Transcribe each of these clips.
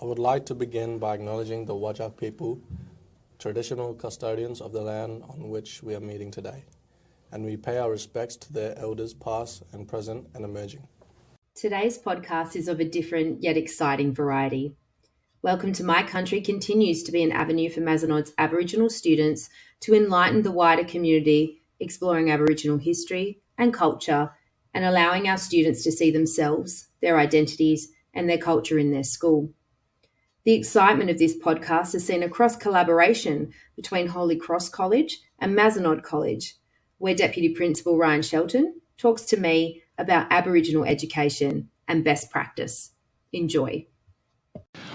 would like to begin by acknowledging the Wajak people, traditional custodians of the land on which we are meeting today, and we pay our respects to their elders past and present and emerging. Today's podcast is of a different yet exciting variety. Welcome to My Country continues to be an avenue for Mazenod's Aboriginal students to enlighten the wider community, exploring Aboriginal history and culture, and allowing our students to see themselves, their identities, and their culture in their school. The excitement of this podcast has seen a cross-collaboration between Holy Cross College and Mazenod College, where Deputy Principal Ryan Shelton talks to me about Aboriginal education and best practice. Enjoy.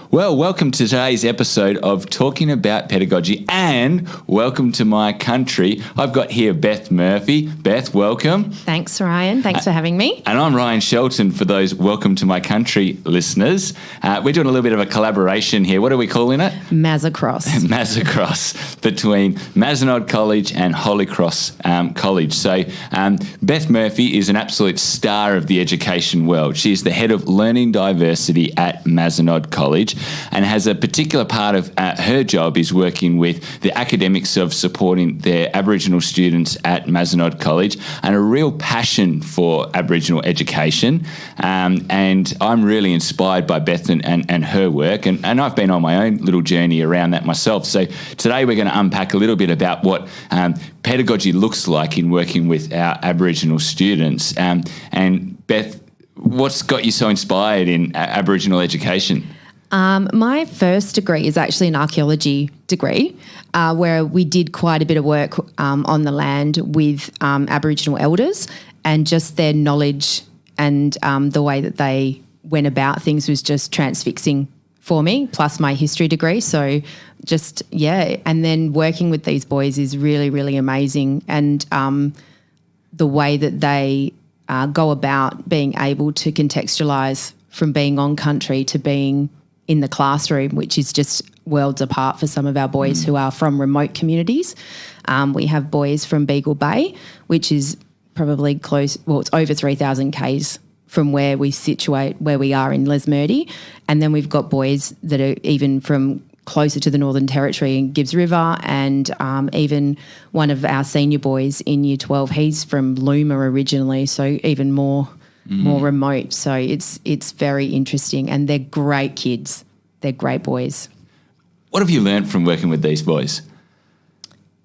Well, welcome to today's episode of Talking About Pedagogy and welcome to My Country. I've got here Beth Murphy. Beth, welcome. Thanks, Ryan. Thanks for having me. And I'm Ryan Shelton for those Welcome to My Country listeners. We're doing a little bit of a collaboration here. What are we calling it? Mazzacross. Mazzacross between Mazenod College and Holy Cross College. So Beth Murphy is an absolute star of the education world. She is the head of learning diversity at Mazenod College, and has a particular part of her job is working with the academics of supporting their Aboriginal students at Mazenod College, and a real passion for Aboriginal education. And I'm really inspired by Beth and her work, and I've been on my own little journey around that myself. So today we're going to unpack a little bit about what pedagogy looks like in working with our Aboriginal students. And Beth, what's got you so inspired in Aboriginal education? My first degree is actually an archaeology degree, where we did quite a bit of work on the land with Aboriginal elders, and just their knowledge and the way that they went about things was just transfixing for me, plus my history degree. So just, and then working with these boys is really, really amazing. And the way that they go about being able to contextualise from being on country to being in the classroom, which is just worlds apart for some of our boys who are from remote communities. We have boys from Beagle Bay, which is probably close, well, it's over 3,000 k's from where we are in Lesmurdy. And then we've got boys that are even from closer to the Northern Territory in Gibbs River, and even one of our senior boys in Year 12, he's from Luma originally, so even more remote. So it's very interesting, and they're great kids. They're great boys. What have you learned from working with these boys?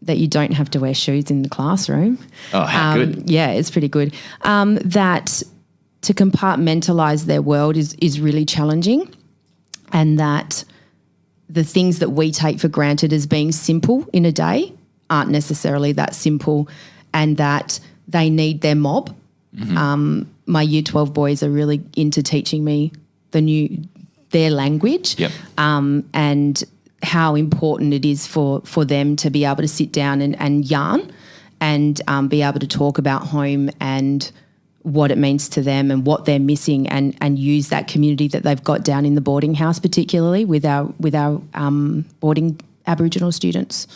That you don't have to wear shoes in the classroom. Oh, how good. Yeah, it's pretty good. That to compartmentalise their world is really challenging, and that the things that we take for granted as being simple in a day aren't necessarily that simple, and that they need their mob. My Year 12 boys are really into teaching me their language, and how important it is for them to be able to sit down and yarn and be able to talk about home and what it means to them and what they're missing, and use that community that they've got down in the boarding house, particularly with our boarding Aboriginal students.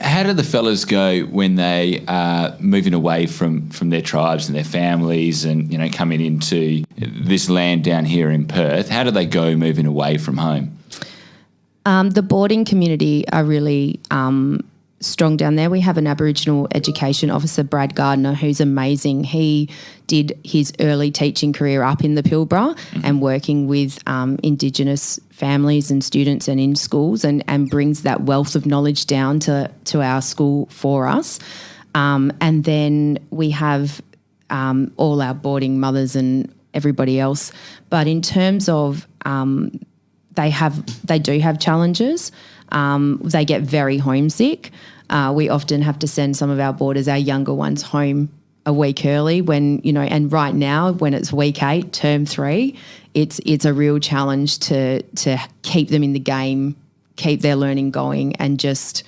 How do the fellas go when they are moving away from their tribes and their families and, coming into this land down here in Perth? How do they go moving away from home? The boarding community are really strong down there. We have an Aboriginal education officer, Brad Gardner, who's amazing. He did his early teaching career up in the Pilbara and working with Indigenous families and students and in schools, and brings that wealth of knowledge down to our school for us. And then we have all our boarding mothers and everybody else. But in terms of they do have challenges. They get very homesick. We often have to send some of our boarders, our younger ones, home a week early when, and right now when it's week 8, term 3, it's a real challenge to keep them in the game, keep their learning going, and just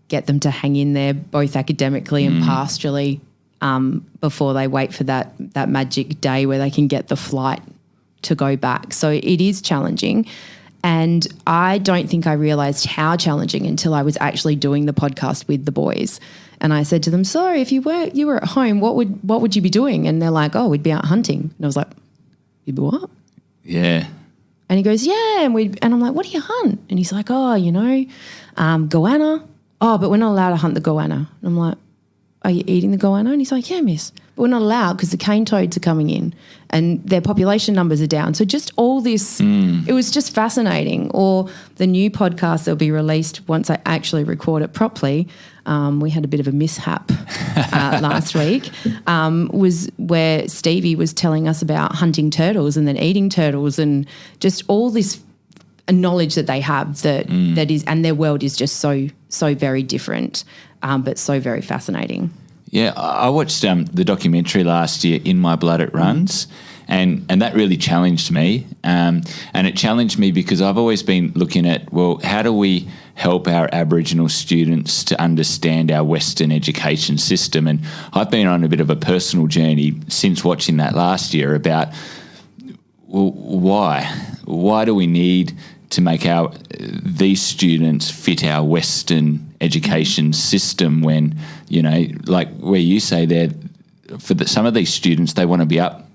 get them to hang in there both academically and pastorally before they wait for that magic day where they can get the flight to go back. So it is challenging. And I don't think I realised how challenging until I was actually doing the podcast with the boys. And I said to them, so if you were at home, what would you be doing? And they're like, oh, we'd be out hunting. And I was like, you'd be what? Yeah. And he goes, yeah. And I'm like, what do you hunt? And he's like, oh, goanna. Oh, but we're not allowed to hunt the goanna. And I'm like, are you eating the goanna? And he's like, yeah, miss. But we're not allowed because the cane toads are coming in and their population numbers are down. So just all this, it was just fascinating. Or the new podcast that'll be released once I actually record it properly, we had a bit of a mishap last week, was where Stevie was telling us about hunting turtles and then eating turtles and just all this knowledge that they have that is, and their world is just so very different, but so very fascinating. Yeah, I watched the documentary last year, In My Blood It Runs, and that really challenged me. And it challenged me because I've always been looking at, well, how do we help our Aboriginal students to understand our Western education system? And I've been on a bit of a personal journey since watching that last year about, well, why? Why do we need to make these students fit our Western education system when, like where you say there, for some of these students, they want to be up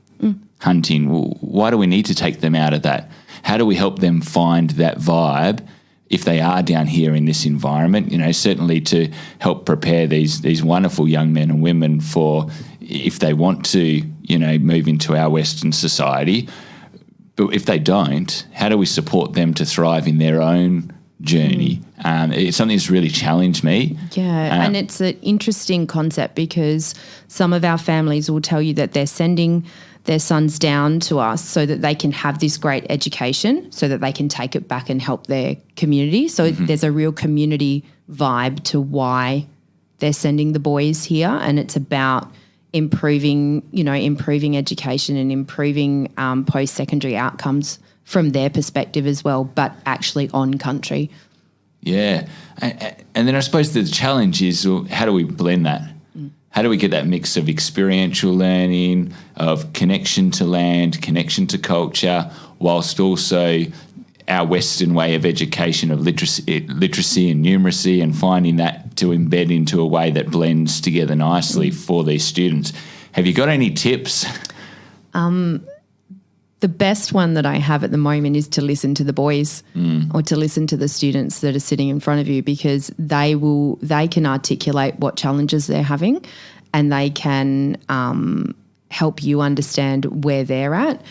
hunting. Well, why do we need to take them out of that? How do we help them find that vibe if they are down here in this environment? Certainly to help prepare these wonderful young men and women for if they want to, move into our Western society. But if they don't, how do we support them to thrive in their own journey? It's something that's really challenged me. Yeah, and it's an interesting concept because some of our families will tell you that they're sending their sons down to us so that they can have this great education so that they can take it back and help their community. So there's a real community vibe to why they're sending the boys here, and it's about improving education and improving post-secondary outcomes from their perspective as well, but actually on country. Yeah. And then I suppose the challenge is, well, how do we blend that? How do we get that mix of experiential learning, of connection to land, connection to culture, whilst also our Western way of education of literacy and numeracy, and finding that to embed into a way that blends together nicely for these students? Have you got any tips? The best one that I have at the moment is to listen to the boys or to listen to the students that are sitting in front of you, because they can articulate what challenges they're having, and they can help you understand where they're at.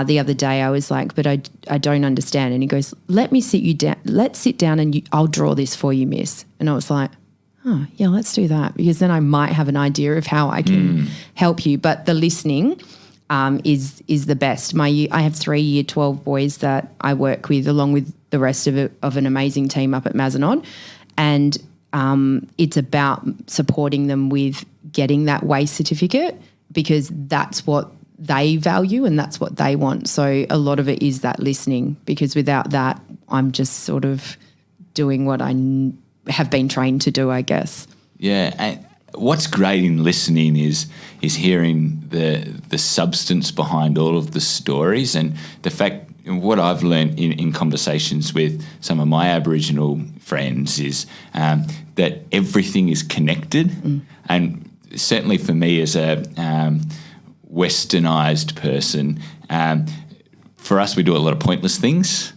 The other day I was like, but I don't understand. And he goes, let's sit down and I'll draw this for you, miss. And I was like, oh, yeah, let's do that, because then I might have an idea of how I can help you. But the listening is the best. I have 3 Year 12 boys that I work with, along with the rest of an amazing team up at Mazenod, and it's about supporting them with getting that waste certificate, because that's what they value and that's what they want. So a lot of it is that listening, because without that, I'm just sort of doing what I have been trained to do, I guess. Yeah. And what's great in listening is hearing the substance behind all of the stories, and the fact, what I've learned in conversations with some of my Aboriginal friends is that everything is connected. And certainly for me as a Westernised person, for us we do a lot of pointless things.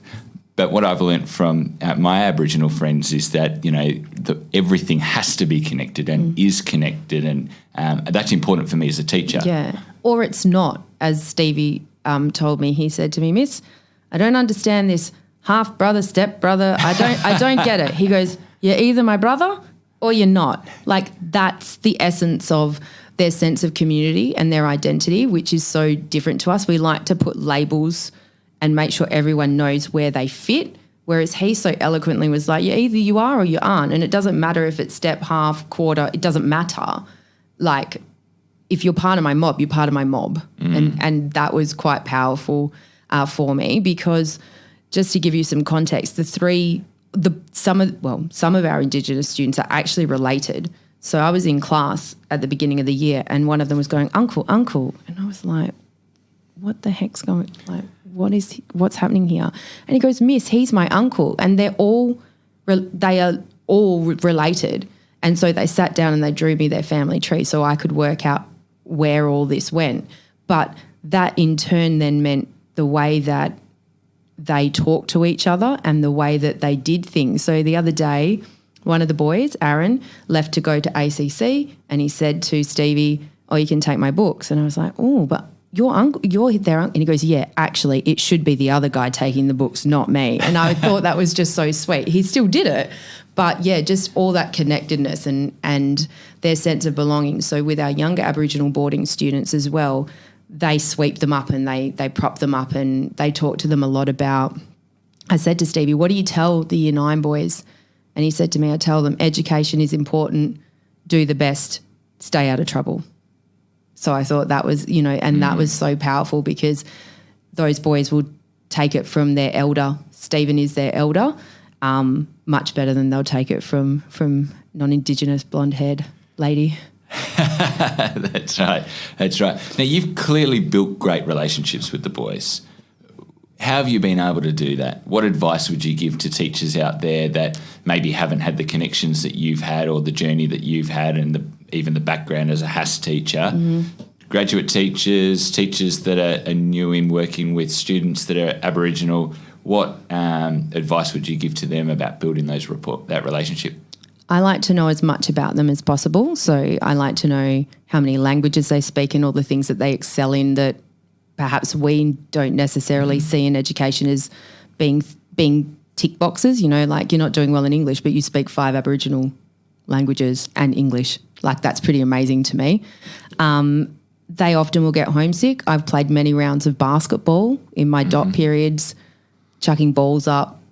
But what I've learnt from my Aboriginal friends is that, everything has to be connected and is connected, and that's important for me as a teacher. Yeah, or it's not, as Stevie told me. He said to me, miss, I don't understand this half brother, step brother. I don't get it. He goes, you're either my brother or you're not. Like, that's the essence of their sense of community and their identity, which is so different to us. We like to put labels and make sure everyone knows where they fit, whereas he so eloquently was like, yeah, either you are or you aren't, and it doesn't matter if it's step, half, quarter, it doesn't matter. Like, if you're part of my mob, you're part of my mob. And that was quite powerful for me, because just to give you some context, some of our Indigenous students are actually related. So I was in class at the beginning of the year, and one of them was going, uncle, and I was like, what the heck's going, like, what's happening here? And he goes, miss, he's my uncle, and they are all related. And so they sat down and they drew me their family tree so I could work out where all this went. But that in turn then meant the way that they talk to each other and the way that they did things. So the other day, one of the boys, Aaron, left to go to ACC, and he said to Stevie, "Oh, you can take my books." And I was like, "Oh, but you're their uncle." And he goes, "Yeah, actually, it should be the other guy taking the books, not me." And I thought that was just so sweet. He still did it. But, yeah, just all that connectedness and their sense of belonging. So with our younger Aboriginal boarding students as well, they sweep them up and they prop them up, and they talk to them a lot about, I said to Stevie, "What do you tell the Year 9 boys?" And he said to me, "I tell them education is important, do the best, stay out of trouble." So I thought that was, and that was so powerful, because those boys will take it from their elder. Stephen is their elder, much better than they'll take it from non-Indigenous blonde-haired lady. That's right. Now, you've clearly built great relationships with the boys. How have you been able to do that? What advice would you give to teachers out there that maybe haven't had the connections that you've had, or the journey that you've had, and even the background as a HAS teacher? Graduate teachers that are new in working with students that are Aboriginal, what advice would you give to them about building that relationship? I like to know as much about them as possible. So I like to know how many languages they speak and all the things that they excel in that perhaps we don't necessarily see in education as being tick boxes, like you're not doing well in English, but you speak 5 Aboriginal languages and English. Like, that's pretty amazing to me. They often will get homesick. I've played many rounds of basketball in my dot periods, chucking balls up,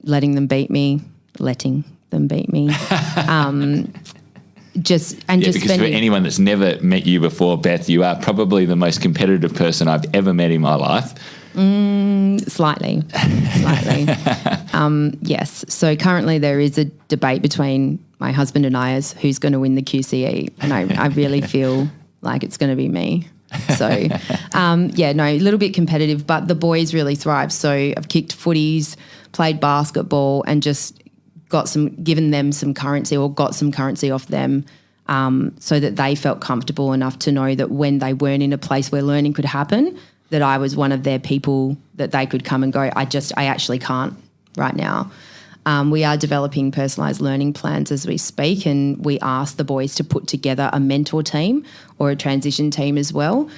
letting them beat me. Because for anyone that's never met you before, Beth, you are probably the most competitive person I've ever met in my life. Slightly. Yes. So currently there is a debate between my husband and I as who's going to win the QCE, and I really feel like it's going to be me. So, a little bit competitive, but the boys really thrive. So I've kicked footies, played basketball, and just given them some currency, or got some currency off them, so that they felt comfortable enough to know that when they weren't in a place where learning could happen, that I was one of their people that they could come and go, I actually can't right now. We are developing personalised learning plans as we speak, and we asked the boys to put together a mentor team or a transition team as well.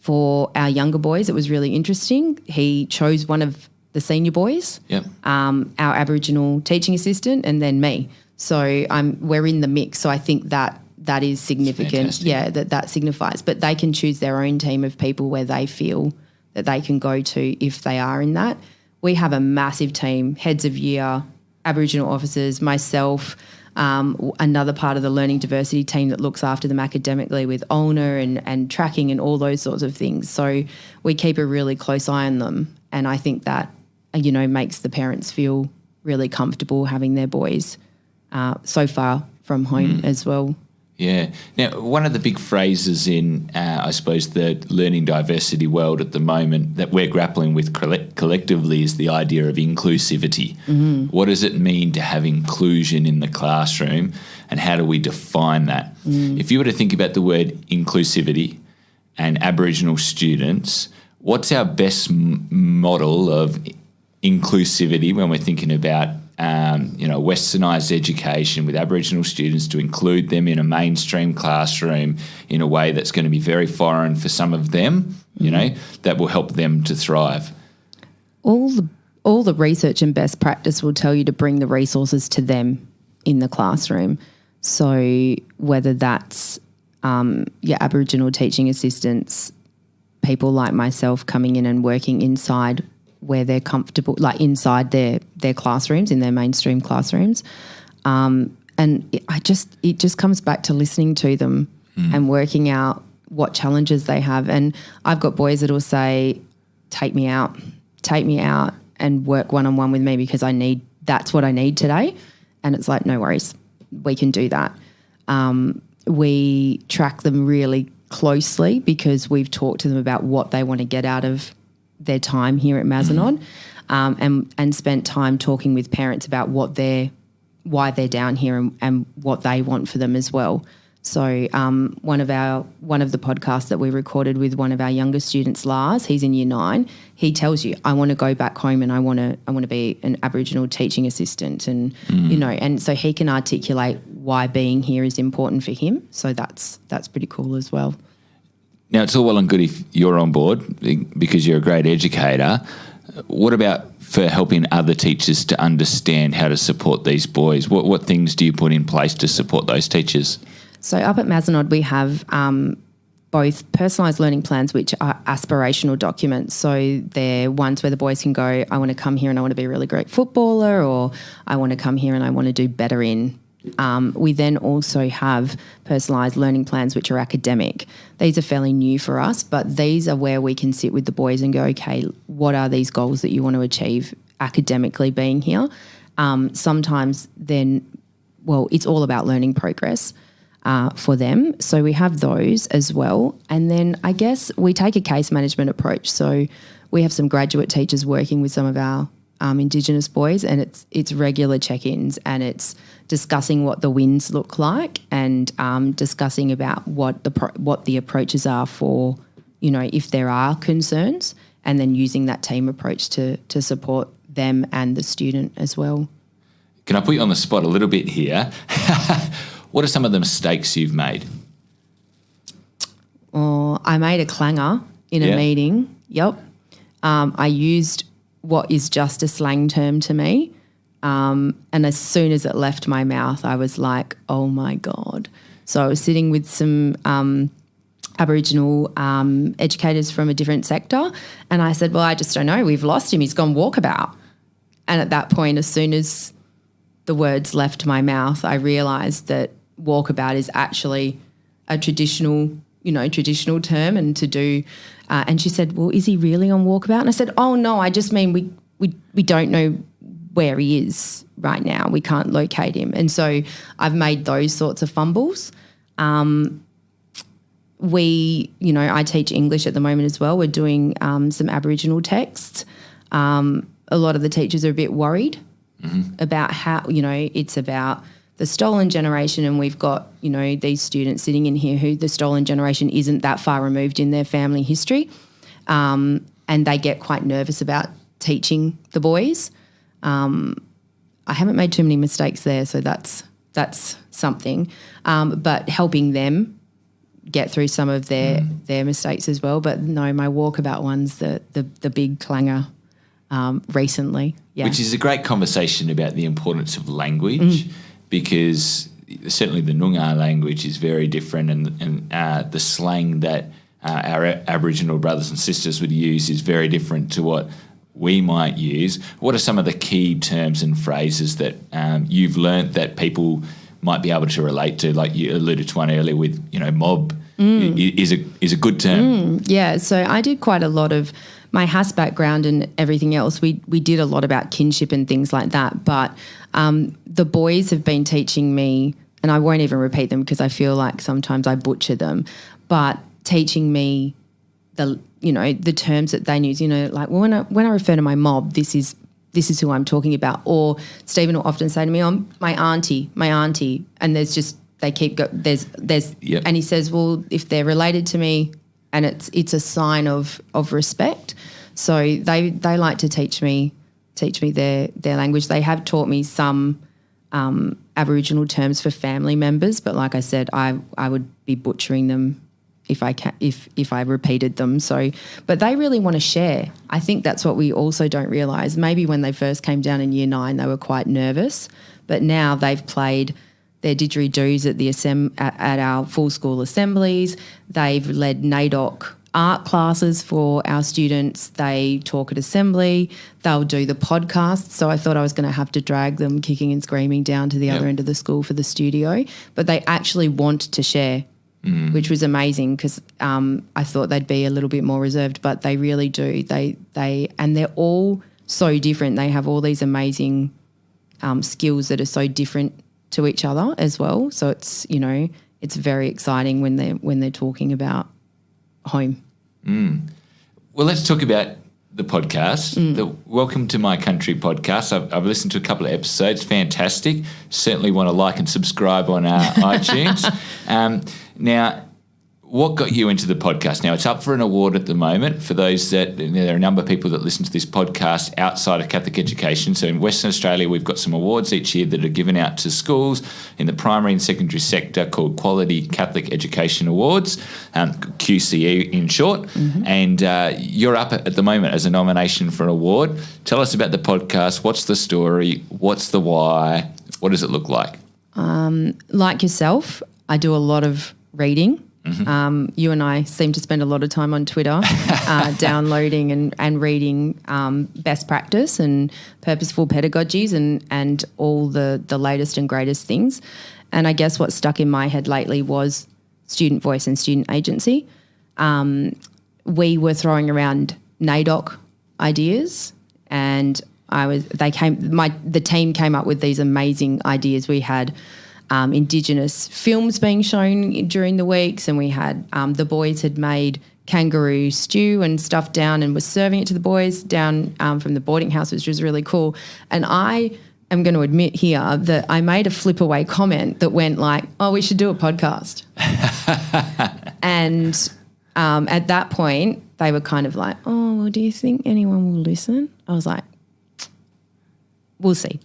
For our younger boys, it was really interesting. He chose one of the senior boys, our Aboriginal teaching assistant, and then me. So we're in the mix. So I think that is significant. Yeah, that signifies. But they can choose their own team of people where they feel that they can go to if they are in that. We have a massive team, heads of year, Aboriginal officers, myself, another part of the learning diversity team that looks after them academically with OLNA and tracking and all those sorts of things. So we keep a really close eye on them, and I think that, makes the parents feel really comfortable having their boys so far from home as well. Yeah. Now, one of the big phrases in, I suppose, the learning diversity world at the moment that we're grappling with collectively is the idea of inclusivity. What does it mean to have inclusion in the classroom, and how do we define that? If you were to think about the word inclusivity and Aboriginal students, what's our best model of inclusivity when we're thinking about westernised education with Aboriginal students, to include them in a mainstream classroom in a way that's going to be very foreign for some of them, that will help them to thrive? All the research and best practice will tell you to bring the resources to them in the classroom. So whether that's your Aboriginal teaching assistants, people like myself coming in and working inside where they're comfortable, like inside their classrooms, in their mainstream classrooms. And it just comes back to listening to them and working out what challenges they have. And I've got boys that will say, take me out and work one-on-one with me because that's what I need today. And it's like, no worries, we can do that. We track them really closely because we've talked to them about what they want to get out of their time here at Mazenod, and spent time talking with parents about why they're down here and what they want for them as well. So one of the podcasts that we recorded with one of our younger students, Lars, he's in year 9. He tells you, I want to go back home and I want to be an Aboriginal teaching assistant, and and so he can articulate why being here is important for him. So that's pretty cool as well. Now, it's all well and good if you're on board because you're a great educator. What about for helping other teachers to understand how to support these boys? What things do you put in place to support those teachers? So up at Mazenod, we have both personalised learning plans, which are aspirational documents. So they're ones where the boys can go, I want to come here and I want to be a really great footballer, or I want to come here and I want to do better in. We then also have personalised learning plans, which are academic. These are fairly new for us, but these are where we can sit with the boys and go, okay, what are these goals that you want to achieve academically being here? Sometimes then, it's all about learning progress for them. So we have those as well. And then I guess we take a case management approach. So we have some graduate teachers working with some of our Indigenous boys, and it's regular check-ins, and it's discussing what the wins look like, and discussing about what the approaches are for, if there are concerns, and then using that team approach to support them and the student as well. Can I put you on the spot a little bit here? What are some of the mistakes you've made? Oh, I made a clanger in a meeting. Yep. I used what is just a slang term to me. And as soon as it left my mouth, I was like, oh, my God. So I was sitting with some Aboriginal educators from a different sector, and I said, well, I just don't know. We've lost him. He's gone walkabout. And at that point, as soon as the words left my mouth, I realised that walkabout is actually a traditional term, and to do. And she said, well, is he really on walkabout? And I said, oh, no, I just mean we don't know where he is right now. We can't locate him. And so I've made those sorts of fumbles. I teach English at the moment as well. We're doing some Aboriginal texts. A lot of the teachers are a bit worried about how, it's about the stolen generation, and we've got, these students sitting in here who the stolen generation isn't that far removed in their family history, and they get quite nervous about teaching the boys. I haven't made too many mistakes there, so that's something, but helping them get through some of their mistakes as well. But no, my walkabout one's the big clanger recently. Yeah. Which is a great conversation about the importance of language, because certainly the Noongar language is very different, and the slang that our Aboriginal brothers and sisters would use is very different to what we might use. What are some of the key terms and phrases that you've learnt that people might be able to relate to? Like you alluded to one earlier with, mob is a good term. Yeah, so I did quite a lot of my HAS background and everything else. We did a lot about kinship and things like that, but the boys have been teaching me, and I won't even repeat them because I feel like sometimes I butcher them, but teaching me the terms that they use, like when I refer to my mob, this is who I'm talking about. Or Stephen will often say to me, "Oh, my auntie," and they keep go. There's, yep. And he says, "Well, if they're related to me, and it's a sign of respect." So they like to teach me their language. They have taught me some Aboriginal terms for family members, but like I said, I would be butchering them if I repeated them. So, but they really want to share. I think that's what we also don't realise. Maybe when they first came down in year 9, they were quite nervous, but now they've played their didgeridoos at our full school assemblies. They've led NAIDOC art classes for our students. They talk at assembly. They'll do the podcast. So I thought I was going to have to drag them kicking and screaming down to the other end of the school for the studio, but they actually want to share. Which was amazing, because I thought they'd be a little bit more reserved, but they really do. And they're all so different. They have all these amazing skills that are so different to each other as well. So it's it's very exciting when they're talking about home. Well, let's talk about the podcast, the Welcome to My Country podcast. I've listened to a couple of episodes. Fantastic. Certainly want to like and subscribe on our iTunes. Now, what got you into the podcast? Now, it's up for an award at the moment for those that, there are a number of people that listen to this podcast outside of Catholic education. So in Western Australia, we've got some awards each year that are given out to schools in the primary and secondary sector called Quality Catholic Education Awards, QCE in short. Mm-hmm. And you're up at the moment as a nomination for an award. Tell us about the podcast. What's the story? What's the why? What does it look like? Like yourself, I do a lot of reading. Mm-hmm. You and I seem to spend a lot of time on Twitter downloading and reading best practice and purposeful pedagogies and all the latest and greatest things. And I guess what stuck in my head lately was student voice and student agency. We were throwing around NAIDOC ideas, and the team came up with these amazing ideas. We had Indigenous films being shown during the weeks, and we had the boys had made kangaroo stew and stuff down and was serving it to the boys down from the boarding house, which was really cool. And I am going to admit here that I made a flip away comment that went like, oh, we should do a podcast. And at that point they were kind of like, oh, well, do you think anyone will listen? I was like, we'll see.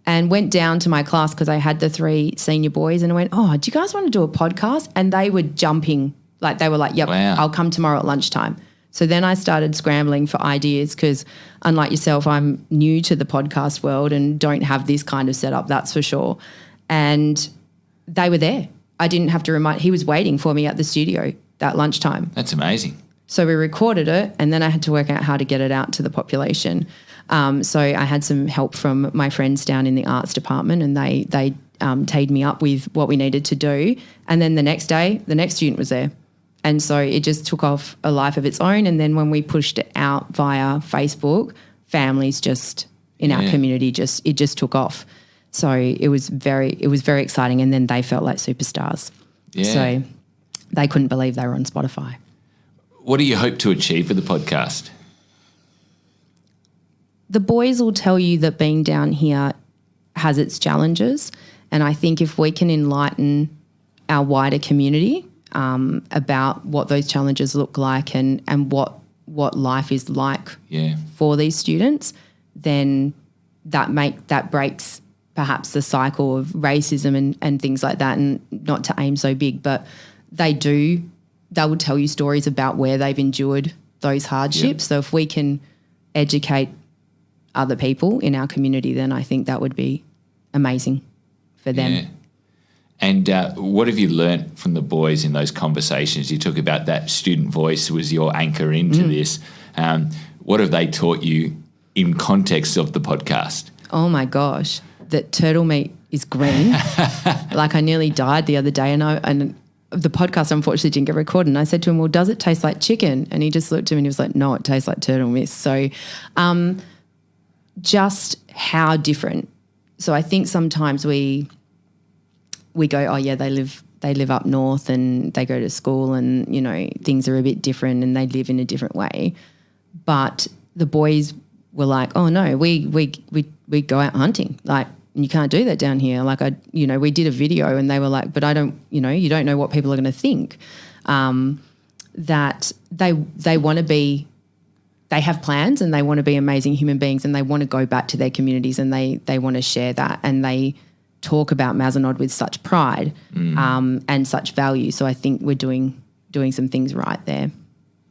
And went down to my class because I had the 3 senior boys, and I went, oh, do you guys want to do a podcast? And they were jumping, like they were like, yep, wow, I'll come tomorrow at lunchtime. So then I started scrambling for ideas because, unlike yourself, I'm new to the podcast world and don't have this kind of setup, that's for sure. And they were there. I didn't have to remind, he was waiting for me at the studio that lunchtime. That's amazing. So we recorded it, and then I had to work out how to get it out to the population. So I had some help from my friends down in the arts department, and they teed me up with what we needed to do. And then the next day, the next student was there. And so it just took off a life of its own. And then when we pushed it out via Facebook, families just in our community it just took off. So it was very exciting. And then they felt like superstars. Yeah. So they couldn't believe they were on Spotify. What do you hope to achieve with the podcast? The boys will tell you that being down here has its challenges, and I think if we can enlighten our wider community about what those challenges look like and what life is like for these students, then that breaks perhaps the cycle of racism and things like that, and not to aim so big, but they will tell you stories about where they've endured those hardships. So if we can educate other people in our community, then I think that would be amazing for them. Yeah. And what have you learnt from the boys in those conversations? You talk about that student voice was your anchor into this. What have they taught you in context of the podcast? Oh my gosh, that turtle meat is green. Like I nearly died the other day, and the podcast unfortunately didn't get recorded. And I said to him, well, does it taste like chicken? And he just looked at me and he was like, no, it tastes like turtle mist. So just how different. So I think sometimes we go, oh yeah, they live up north and they go to school and, you know, things are a bit different and they live in a different way. But the boys were like, oh no, we go out hunting. Like, you can't do that down here. Like we did a video and they were like, but I don't, you don't know what people are going to think. That they want to be, they have plans and they want to be amazing human beings and they want to go back to their communities and they want to share that, and they talk about Mazenod with such pride and such value. So I think we're doing some things right there.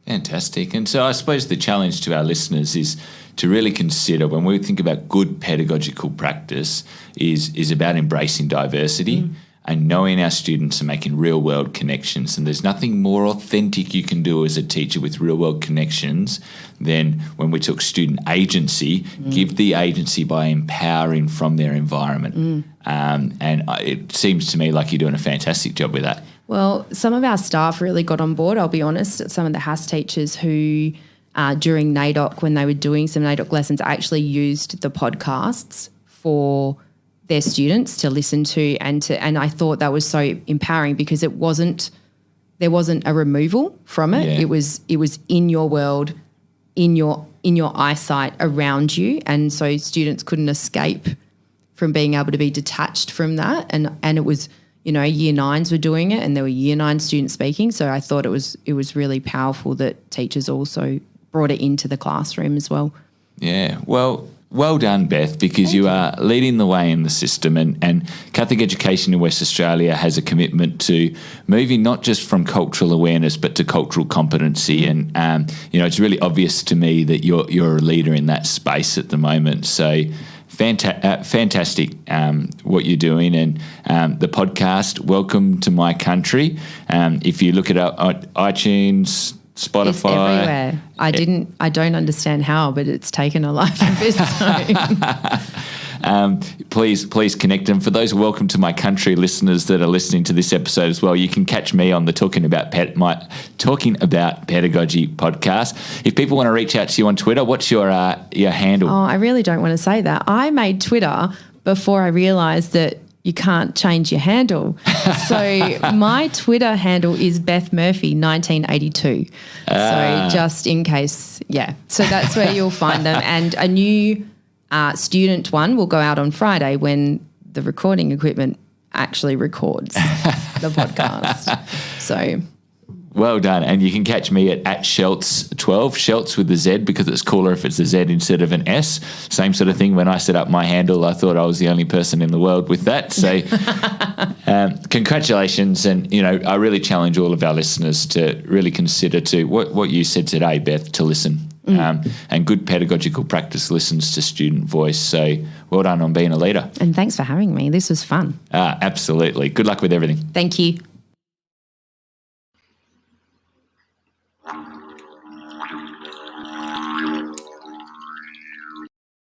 Fantastic. And so I suppose the challenge to our listeners is to really consider, when we think about good pedagogical practice, is about embracing diversity and knowing our students and making real-world connections. And there's nothing more authentic you can do as a teacher with real-world connections than when we took student agency, give the agency by empowering from their environment. And it seems to me like you're doing a fantastic job with that. Well, some of our staff really got on board, I'll be honest. Some of the HAS teachers who during NAIDOC, when they were doing some NAIDOC lessons, actually used the podcasts for their students to listen to, and I thought that was so empowering because there wasn't a removal from it. Yeah. It was in your world, in your in your eyesight around you, and so students couldn't escape from being able to be detached from that. And it was, year 9s were doing it, and there were year 9 students speaking. So I thought it was really powerful that teachers also brought it into the classroom as well. Yeah, well done, Beth, because you are leading the way in the system, and Catholic Education in West Australia has a commitment to moving not just from cultural awareness but to cultural competency. And, it's really obvious to me that you're a leader in that space at the moment. So fantastic what you're doing. And the podcast, Welcome to My Country, if you look it up on iTunes, Spotify. It's everywhere. I don't understand how, but it's taken a life of its own. Please connect them. For those Welcome to My Country listeners that are listening to this episode as well, you can catch me on the Talking About Pedagogy podcast. If people want to reach out to you on Twitter, what's your handle? Oh, I really don't want to say that. I made Twitter before I realised that you can't change your handle. So my Twitter handle is Beth Murphy 1982. So just in case, yeah. So that's where you'll find them. And a new student one will go out on Friday when the recording equipment actually records the podcast. So well done. And you can catch me at Shelts12, Shelts with the Z, because it's cooler if it's a Z instead of an S. Same sort of thing. When I set up my handle, I thought I was the only person in the world with that. So congratulations. And, I really challenge all of our listeners to really consider what you said today, Beth, to listen. And good pedagogical practice listens to student voice. So well done on being a leader. And thanks for having me. This was fun. Absolutely. Good luck with everything. Thank you.